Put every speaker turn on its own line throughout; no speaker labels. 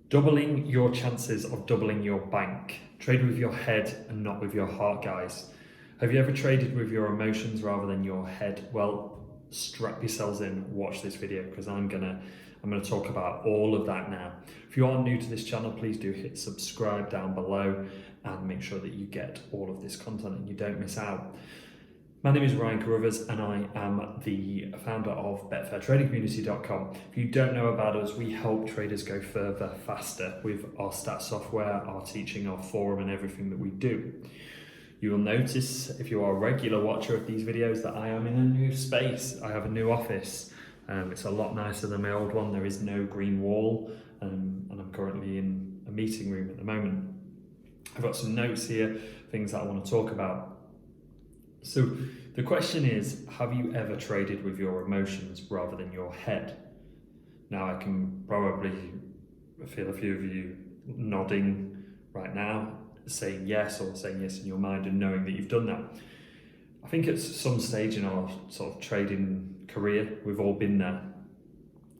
Doubling your chances of doubling your bank. Trade with your head and not with your heart, guys. Have you ever traded with your emotions rather than your head? Well, strap yourselves in, watch this video, because I'm gonna talk about all of that now. If you are new to this channel, please do hit subscribe down below and make sure that you get all of this content and you don't miss out. My name is Ryan Carruthers and I am the founder of BetfairTradingCommunity.com. If you don't know about us, we help traders go further, faster with our stat software, our teaching, our forum and everything that we do. You will notice, if you are a regular watcher of these videos, that I am in a new space. I have a new office. It's a lot nicer than my old one. There is no green wall and I'm currently in a meeting room at the moment. I've got some notes here, things that I want to talk about. So the question is, have you ever traded with your emotions rather than your head? Now I can probably feel a few of you nodding right now, saying yes or saying yes in your mind and knowing that you've done that. I think at some stage in our sort of trading career, we've all been there.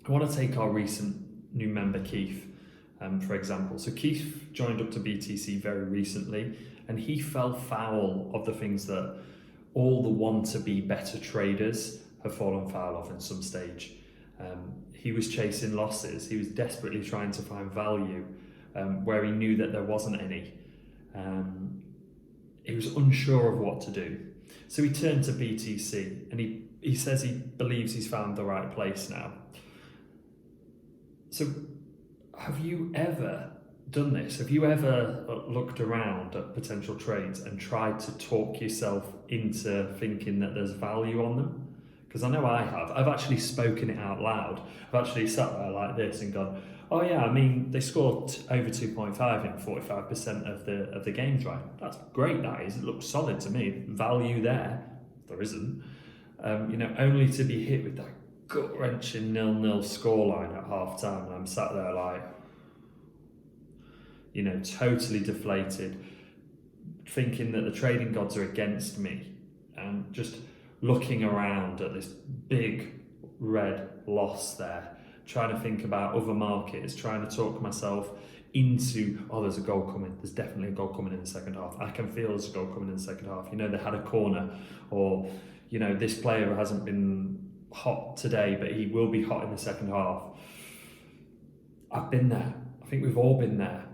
I want to take our recent new member, Keith, for example. So Keith joined up to BTC very recently and he fell foul of the things that all the want-to-be better traders have fallen foul of in some stage. He was chasing losses. He was desperately trying to find value where he knew that there wasn't any. He was unsure of what to do. So he turned to BTC and he says he believes he's found the right place now. So have you ever done this? Have you ever looked around at potential trades and tried to talk yourself into thinking that there's value on them? Because I know I have. I've actually spoken it out loud. I've actually sat there like this and gone, oh yeah, I mean, they scored over 2.5 in 45% of the games, right? That's great, that is. It looks solid to me. Value there. There isn't. Only to be hit with that gut-wrenching 0-0 scoreline at half-time. And I'm sat there like, totally deflated, thinking that the trading gods are against me and just looking around at this big red loss there, trying to think about other markets, trying to talk myself into, oh, there's a goal coming. There's definitely a goal coming in the second half. I can feel there's a goal coming in the second half. They had a corner, or, this player hasn't been hot today, but he will be hot in the second half. I've been there. I think we've all been there.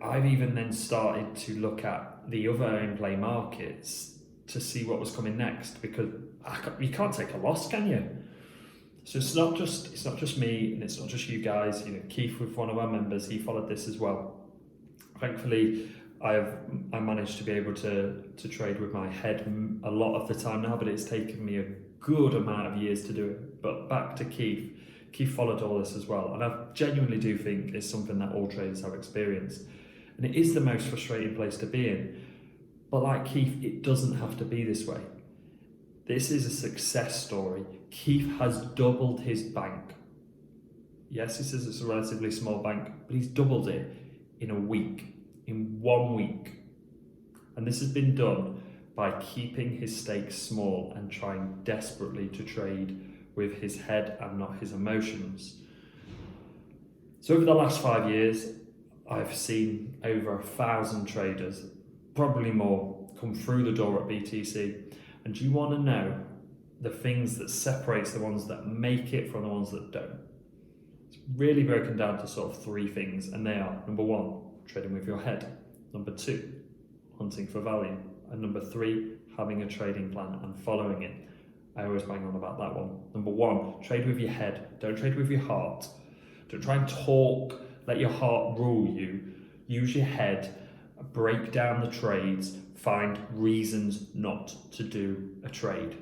I've even then started to look at the other in-play markets to see what was coming next, because you can't take a loss, can you? So it's not just me and it's not just you guys. Keith, with one of our members, he followed this as well. Thankfully, I managed to be able to trade with my head a lot of the time now, but it's taken me a good amount of years to do it. But back to Keith. Keith followed all this as well, and I genuinely do think it's something that all traders have experienced, and it is the most frustrating place to be in. But like Keith, it doesn't have to be this way. This is a success story. Keith has doubled his bank. Yes, he says it's a relatively small bank, but he's doubled it in a week, in 1 week. And this has been done by keeping his stakes small and trying desperately to trade with his head and not his emotions. So over the last 5 years, I've seen over 1,000 traders, probably more, come through the door at BTC. And do you want to know the things that separates the ones that make it from the ones that don't? It's really broken down to sort of 3 things, and they are: number 1, trading with your head; number 2, hunting for value; and number 3, having a trading plan and following it. I always bang on about that one. Number 1, trade with your head. Don't trade with your heart. Don't try and talk, let your heart rule you. Use your head, break down the trades, find reasons not to do a trade.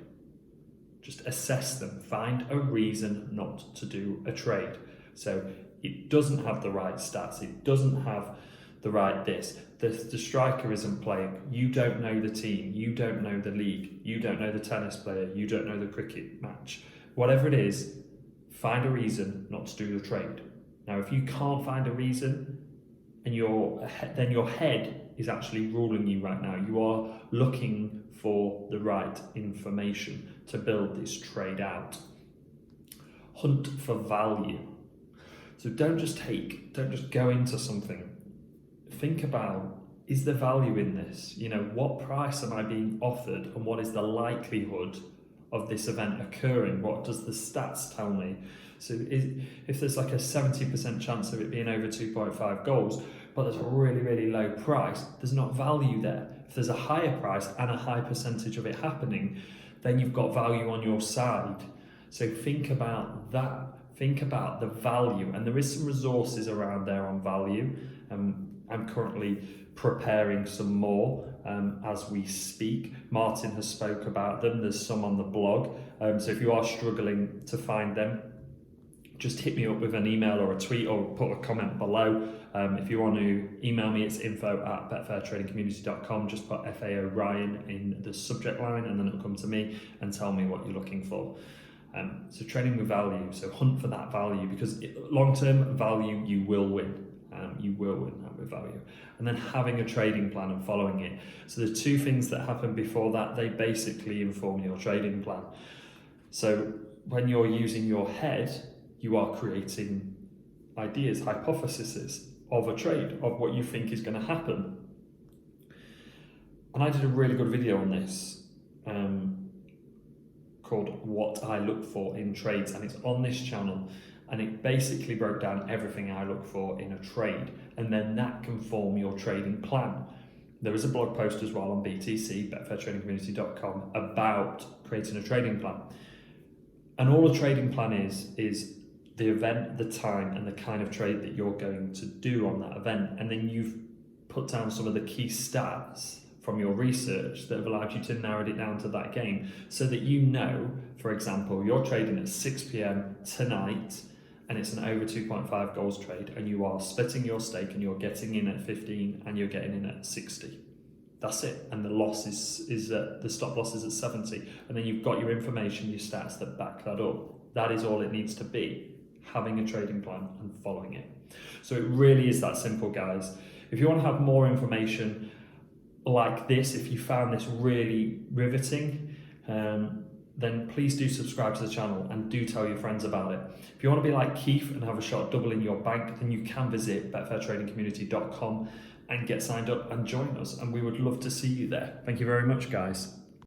Just assess them. Find a reason not to do a trade. So it doesn't have the right stats. It doesn't have the right this. The striker isn't playing. You don't know the team. You don't know the league. You don't know the tennis player. You don't know the cricket match. Whatever it is, find a reason not to do the trade. Now, if you can't find a reason, and then your head is actually ruling you right now. You are looking for the right information to build this trade out. Hunt for value. So don't just go into something. Think about, is there value in this? You know, what price am I being offered, and what is the likelihood of this event occurring? What does the stats tell me? So if there's like a 70% chance of it being over 2.5 goals, but there's a really, really low price, there's not value there. If there's a higher price and a high percentage of it happening, then you've got value on your side. So think about that. Think about the value, and there is some resources around there on value. I'm currently preparing some more as we speak. Martin has spoke about them. There's some on the blog. So if you are struggling to find them, just hit me up with an email or a tweet, or put a comment below. If you want to email me, it's info@betfairtradingcommunity.com. Just put FAO Ryan in the subject line, and then it'll come to me and tell me what you're looking for. So trading with value, so hunt for that value, because long-term value, you will win. You will win that with value. And then having a trading plan and following it. So the two things that happen before that, they basically inform your trading plan. So when you're using your head, you are creating ideas, hypotheses of a trade, of what you think is going to happen. And I did a really good video on this called What I Look For in Trades, and it's on this channel. And it basically broke down everything I look for in a trade, and then that can form your trading plan. There is a blog post as well on BTC, betfairtradingcommunity.com, about creating a trading plan. And all a trading plan is the event, the time, and the kind of trade that you're going to do on that event. And then you've put down some of the key stats from your research that have allowed you to narrow it down to that game, so that you know, for example, you're trading at 6 p.m. tonight, and it's an over 2.5 goals trade, and you are splitting your stake, and you're getting in at 15 and you're getting in at 60. That's it. And the loss is the stop loss is at 70. And then you've got your information, your stats that back that up. That is all it needs to be, having a trading plan and following it. So it really is that simple, guys. If you want to have more information like this, if you found this really riveting, then please do subscribe to the channel and do tell your friends about it. If you want to be like Keith and have a shot at doubling your bank, then you can visit betfairtradingcommunity.com and get signed up and join us, and we would love to see you there. Thank you very much, guys.